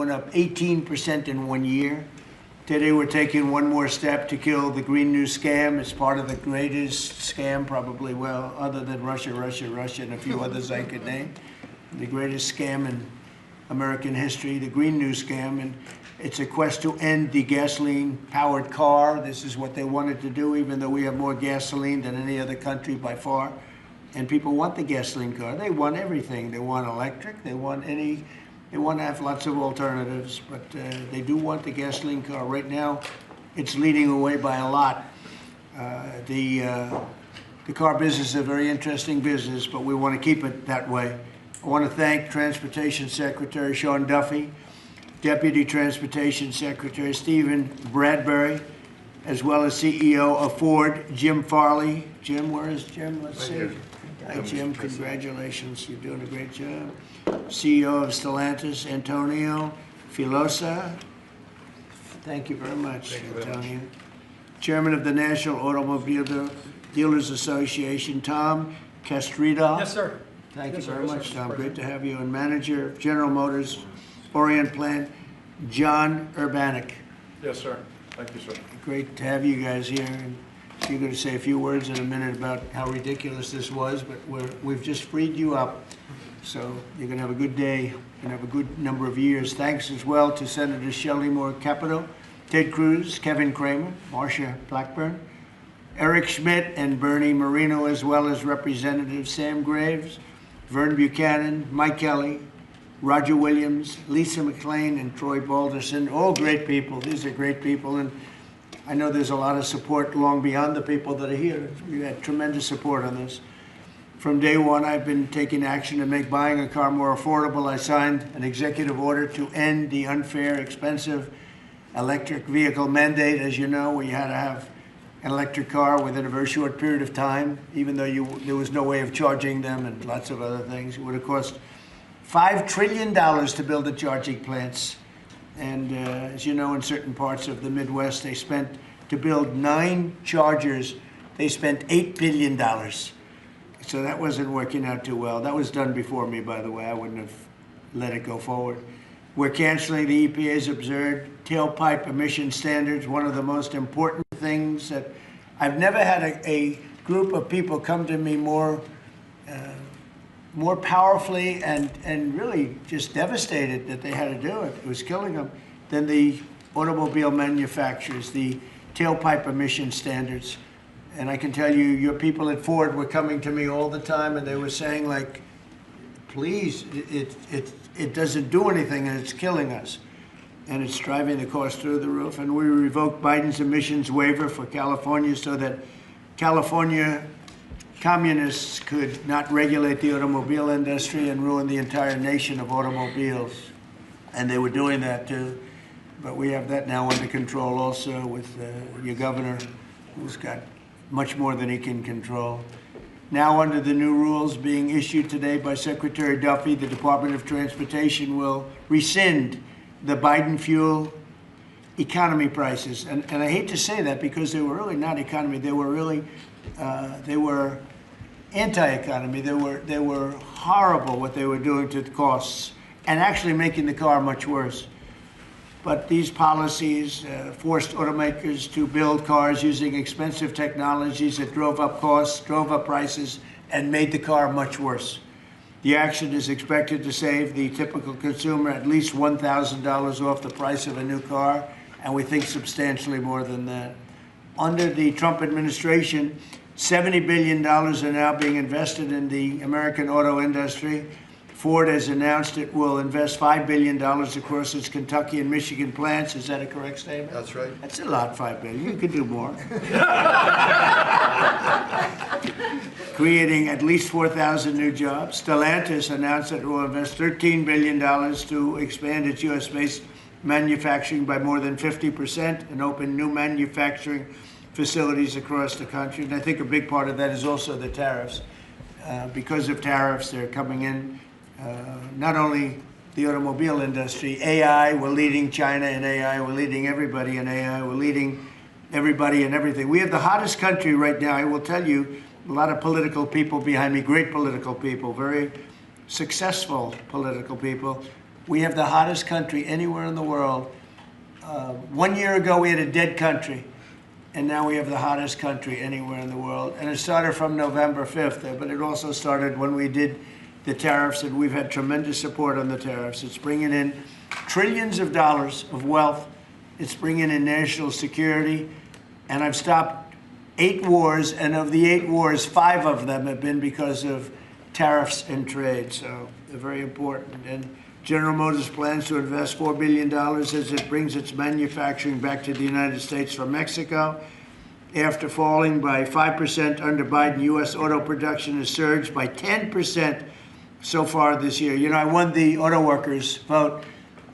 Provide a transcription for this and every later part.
went up 18% in 1 year. Today we're taking one more step to kill the Green New scam. It's part of the greatest scam probably, well, other than Russia, and a few others I could name. The greatest scam in American history, the Green New scam. And it's a quest to end the gasoline-powered car. This is what they wanted to do, even though we have more gasoline than any other country by far. And people want the gasoline car. They want everything. They want electric. They want to have lots of alternatives, but they do want the gasoline car. Right now, it's leading away by a lot. The car business is a very interesting business, but we want to keep it that way. I want to thank Transportation Secretary Sean Duffy, Deputy Transportation Secretary Stephen Bradbury, as well as CEO of Ford, Jim Farley. Jim, where is Jim? Let's see. Hi, Jim. Congratulations. You're doing a great job. CEO of Stellantis, Antonio Filosa. Thank you very much, Antonio. Chairman of the National Automobile Dealers Association, Tom Castrida. Yes, sir. Thank you very much, Tom. Great to have you. And Manager of General Motors Orient Plant, John Urbanek. Yes, sir. Thank you, sir. Great to have you guys here. And you're going to say a few words in a minute about how ridiculous this was, but we've just freed you up. So you're going to have a good day. You're going to have a good number of years. Thanks as well to Senators Shelley Moore Capito, Ted Cruz, Kevin Kramer, Marsha Blackburn, Eric Schmidt, and Bernie Marino, as well as Representatives Sam Graves, Vern Buchanan, Mike Kelly, Roger Williams, Lisa McLean, and Troy Balderson. All great people. These are great people. And I know there's a lot of support long beyond the people that are here. We had tremendous support on this. From day one, I've been taking action to make buying a car more affordable. I signed an executive order to end the unfair, expensive electric vehicle mandate, as you know, where you had to have an electric car within a very short period of time, even though there was no way of charging them and lots of other things. It would have cost $5 trillion to build the charging plants. And as you know, in certain parts of the Midwest, they spent, to build 9 chargers, they spent $8 billion. So that wasn't working out too well. That was done before me, by the way. I wouldn't have let it go forward. We're canceling the EPA's absurd tailpipe emission standards, one of the most important things that I've never had a group of people come to me more powerfully and really just devastated that they had to do it. It was killing them than the automobile manufacturers, the tailpipe emission standards. And I can tell you, your people at Ford were coming to me all the time, and they were saying, like, please, it doesn't do anything, and it's killing us. And it's driving the cost through the roof. And we revoked Biden's emissions waiver for California so that California communists could not regulate the automobile industry and ruin the entire nation of automobiles. And they were doing that too. But we have that now under control also with your governor, who's got much more than he can control. Now, under the new rules being issued today by Secretary Duffy, the Department of Transportation will rescind the Biden fuel economy prices. And I hate to say that because they were really not economy. They were really, they were anti-economy. They were horrible what they were doing to the costs and actually making the car much worse. But these policies forced automakers to build cars using expensive technologies that drove up costs, drove up prices, and made the car much worse. The action is expected to save the typical consumer at least $1,000 off the price of a new car, and we think substantially more than that. Under the Trump administration, $70 billion are now being invested in the American auto industry. Ford has announced it will invest $5 billion across its Kentucky and Michigan plants. Is that a correct statement? That's right. That's a lot, $5 billion. You could do more. Creating at least 4,000 new jobs. Stellantis announced that it will invest $13 billion to expand its U.S.-based manufacturing by more than 50% and open new manufacturing facilities across the country. And I think a big part of that is also the tariffs. Because of tariffs, they're coming in. Not only the automobile industry, AI, we're leading China in AI, we're leading everybody in AI, we're leading everybody in everything. We have the hottest country right now. I will tell you, a lot of political people behind me, great political people, very successful political people. We have the hottest country anywhere in the world. 1 year ago, we had a dead country, and now we have the hottest country anywhere in the world. And it started from November 5th, but it also started when we did the tariffs, and we've had tremendous support on the tariffs. It's bringing in trillions of dollars of wealth. It's bringing in national security. And I've stopped 8 wars, and of the 8 wars, 5 of them have been because of tariffs and trade. So they're very important. And General Motors plans to invest $4 billion as it brings its manufacturing back to the United States from Mexico. After falling by 5% under Biden, U.S. auto production has surged by 10% so far this year. You know, I won the auto workers vote,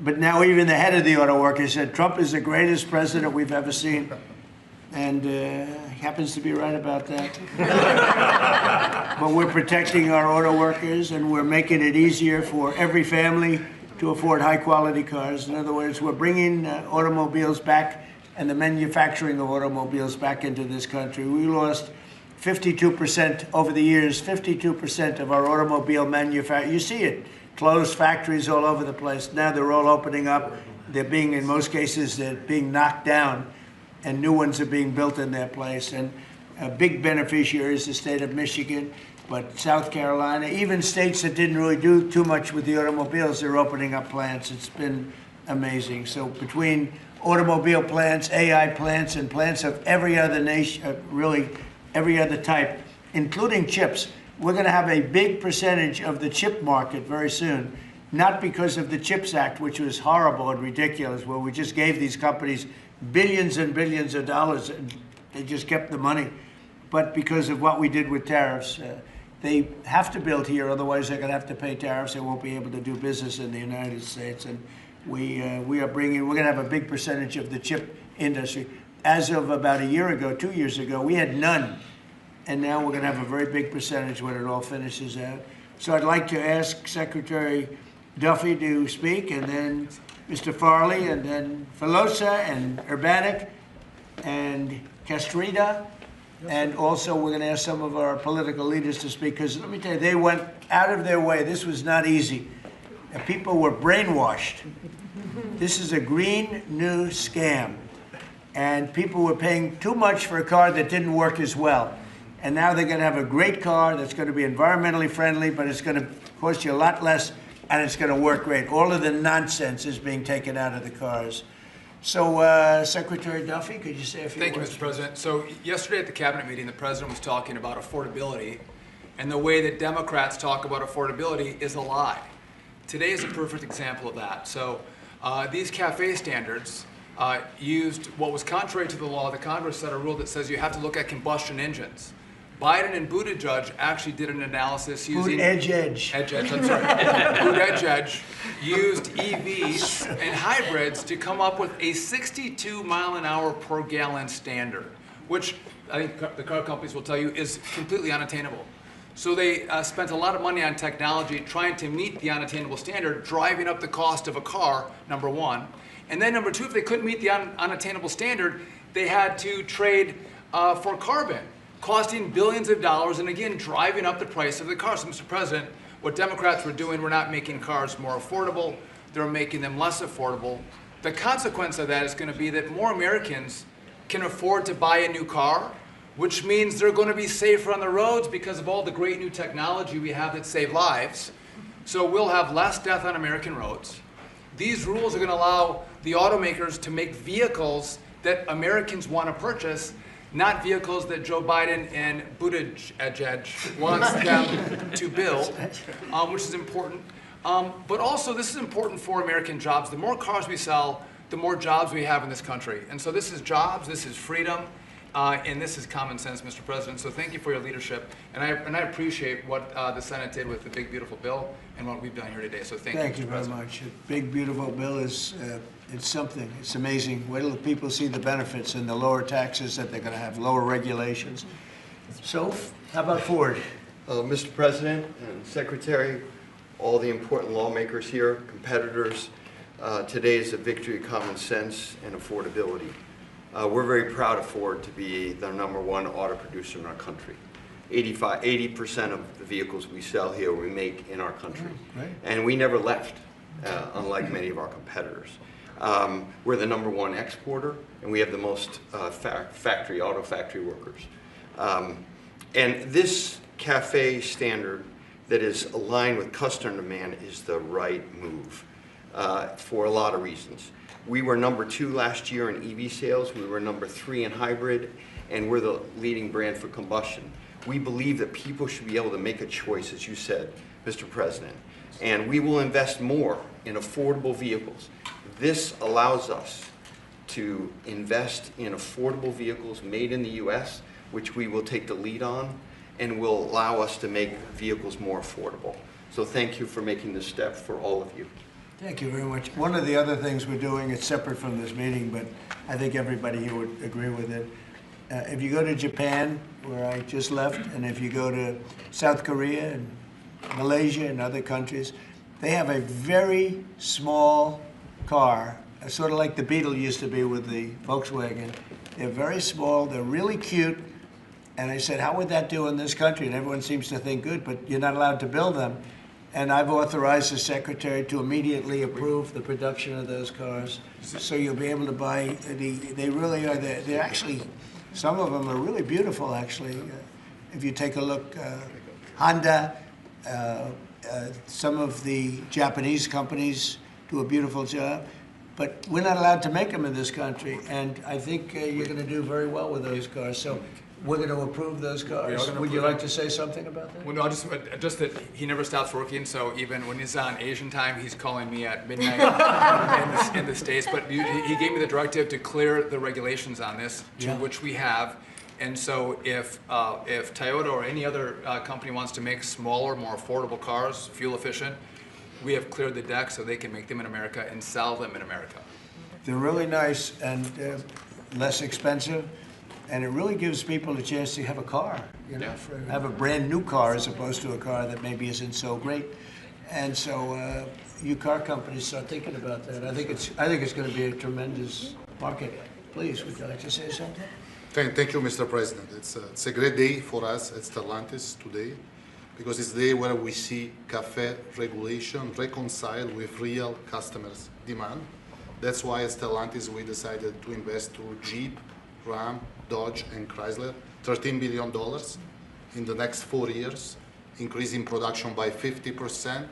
but now even the head of the auto workers said Trump is the greatest president we've ever seen. And he happens to be right about that. But we're protecting our auto workers, and we're making it easier for every family to afford high-quality cars. In other words, we're bringing automobiles back and the manufacturing of automobiles back into this country. We lost 52% over the years, 52% of our automobile manufacturing. You see it, closed factories all over the place. Now they're all opening up. They're being, in most cases, they're being knocked down, and new ones are being built in their place. And a big beneficiary is the state of Michigan, but South Carolina, even states that didn't really do too much with the automobiles, they're opening up plants. It's been amazing. So between automobile plants, AI plants, and plants of every other nation, really every other type, including chips, we're going to have a big percentage of the chip market very soon. Not because of the CHIPS Act, which was horrible and ridiculous, where we just gave these companies billions and billions of dollars, and they just kept the money, but because of what we did with tariffs. They have to build here, otherwise they're going to have to pay tariffs. They won't be able to do business in the United States. And we're going to have a big percentage of the chip industry. As of about a year ago, 2 years ago, we had none. And now we're going to have a very big percentage when it all finishes out. So I'd like to ask Secretary Duffy to speak, and then Mr. Farley, and then Filosa, and Urbanik, and Castrita. And also we're going to ask some of our political leaders to speak, because let me tell you, they went out of their way. This was not easy. And people were brainwashed. This is a green new scam. And people were paying too much for a car that didn't work as well. And now they're going to have a great car that's going to be environmentally friendly, but it's going to cost you a lot less, and it's going to work great. All of the nonsense is being taken out of the cars. So, Secretary Duffy, could you say a few words? Thank you, Mr. President. So yesterday at the cabinet meeting, the president was talking about affordability, and the way that Democrats talk about affordability is a lie. Today is a perfect example of that. So these CAFE standards used what was contrary to the law. The Congress set a rule that says you have to look at combustion engines. Biden and Buttigieg actually did an analysis using... Edge. I'm sorry. Buttigieg used EVs and hybrids to come up with a 62 mile an hour per gallon standard, which I think the car companies will tell you is completely unattainable. So they spent a lot of money on technology trying to meet the unattainable standard, driving up the cost of a car, number one. And then number two, if they couldn't meet the unattainable standard, they had to trade for carbon, costing billions of dollars, and again, driving up the price of the car. So, Mr. President, what Democrats were doing were not making cars more affordable, they're making them less affordable. The consequence of that is going to be that more Americans can afford to buy a new car, which means they're going to be safer on the roads because of all the great new technology we have that save lives. So we'll have less death on American roads. These rules are going to allow the automakers to make vehicles that Americans want to purchase, not vehicles that Joe Biden and Buttigieg wants them to build, which is important. But also, this is important for American jobs. The more cars we sell, the more jobs we have in this country. And so this is jobs, this is freedom, and this is common sense, Mr. President. So thank you for your leadership. And I appreciate what the Senate did with the big, beautiful bill and what we've done here today. So thank you, Mr. Very much. A big, beautiful bill is it's something. It's amazing. Wait till people see the benefits and the lower taxes that they're going to have, lower regulations. So, how about Ford? Mr. President and Secretary, all the important lawmakers here, competitors, today is a victory of common sense and affordability. We're very proud of Ford to be the #1 auto producer in our country. 80% of the vehicles we sell here we make in our country. Right. And we never left. unlike many of our competitors. We're the #1 exporter, and we have the most auto factory workers. And this CAFE standard that is aligned with customer demand is the right move for a lot of reasons. We were #2 last year in EV sales, we were #3 in hybrid, and we're the leading brand for combustion. We believe that people should be able to make a choice, as you said, Mr. President, and we will invest more in affordable vehicles. This allows us to invest in affordable vehicles made in the U.S., which we will take the lead on, and will allow us to make vehicles more affordable. So thank you for making this step for all of you. Thank you very much. One of the other things we're doing, it's separate from this meeting, but I think everybody here would agree with it. If you go to Japan, where I just left, and if you go to South Korea and Malaysia and other countries, they have a very small car, sort of like the Beetle used to be with the Volkswagen. They're very small, they're really cute, and I said, how would that do in this country? And everyone seems to think good, but you're not allowed to build them. And I've authorized the secretary to immediately approve the production of those cars. So you'll be able to buy, they really are, they're actually, some of them are really beautiful, actually. If you take a look, Honda, some of the Japanese companies do a beautiful job. But we're not allowed to make them in this country, and I think you're going to do very well with those cars. So we're going to approve those cars. Would you like to say something about that? Well, no, just that he never stops working, so even when he's on Asian time, he's calling me at midnight in the States. But he gave me the directive to clear the regulations on this, which we have. And so if Toyota or any other company wants to make smaller, more affordable cars, fuel efficient, we have cleared the deck so they can make them in America and sell them in America. They're really nice and less expensive, and it really gives people a chance to have a car, you know, have a brand new car as opposed to a car that maybe isn't so great. And so you car companies start thinking about that. I think it's going to be a tremendous market. Please, would you like to say something? Thank you, Mr. President. It's a great day for us at Stellantis today, because it's the day where we see CAFE regulation reconcile with real customers' demand. That's why at Stellantis we decided to invest to Jeep, Ram, Dodge, and Chrysler $13 billion in the next 4 years, increasing production by 50%,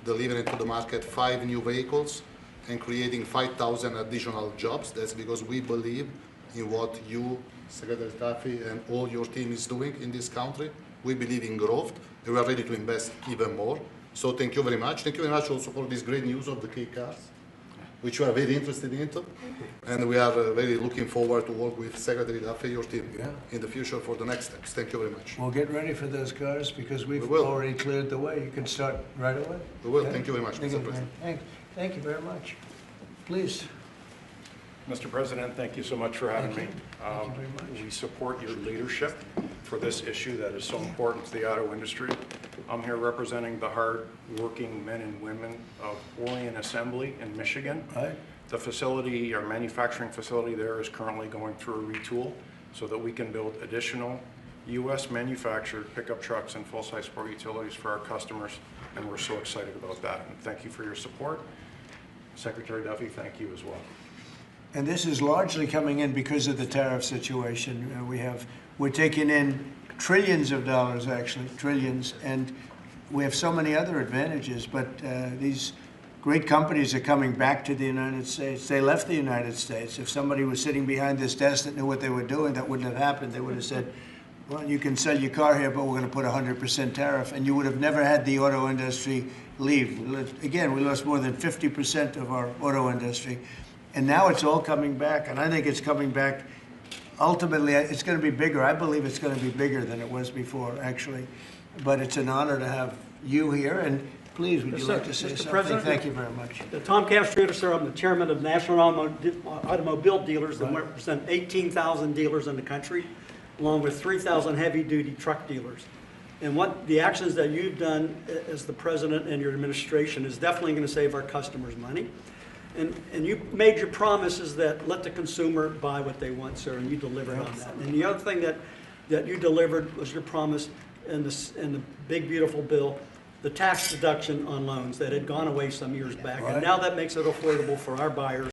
delivering to the market 5 new vehicles, and creating 5,000 additional jobs. That's because we believe in what you, Secretary Duffy, and all your team is doing in this country. We believe in growth, and we are ready to invest even more. So thank you very much. Thank you very much also for this great news of the K cars, which we are very interested in. And we are very looking forward to work with Secretary Duffy, your team, in the future for the next steps. Thank you very much. Well, get ready for those cars because we've already cleared the way. You can start right away. We will. Thank you very much, Mr. President. Thank you very much. Please. Mr. President, thank you so much for having me. Thank you very much. We support your leadership for this issue that is so important to the auto industry. I'm here representing the hard-working men and women of Orion Assembly in Michigan. Right. The facility, our manufacturing facility there, is currently going through a retool so that we can build additional U.S. manufactured pickup trucks and full-size sport utilities for our customers, and we're so excited about that. And thank you for your support. Secretary Duffy, thank you as well. And this is largely coming in because of the tariff situation. We're taking in trillions of dollars, actually, trillions, and we have so many other advantages, but these great companies are coming back to the United States. They left the United States. If somebody was sitting behind this desk that knew what they were doing, that wouldn't have happened. They would have said, well, you can sell your car here, but we're going to put 100% tariff, and you would have never had the auto industry leave. Again, we lost more than 50% of our auto industry. And now it's all coming back, and I think it's coming back. Ultimately, it's going to be bigger. I believe it's going to be bigger than it was before, actually. But it's an honor to have you here, and please, would you like to say something? President, Thank you very much. Tom Castruta, sir. I'm the chairman of National Automobile Dealers that represent 18,000 dealers in the country, along with 3,000 heavy-duty truck dealers. And what the actions that you've done as the president and your administration is definitely going to save our customers money. And you made your promises that let the consumer buy what they want, sir, and you delivered on that. And the other thing that you delivered was your promise in the big, beautiful bill the tax deduction on loans that had gone away some years back. Right. And now that makes it affordable for our buyers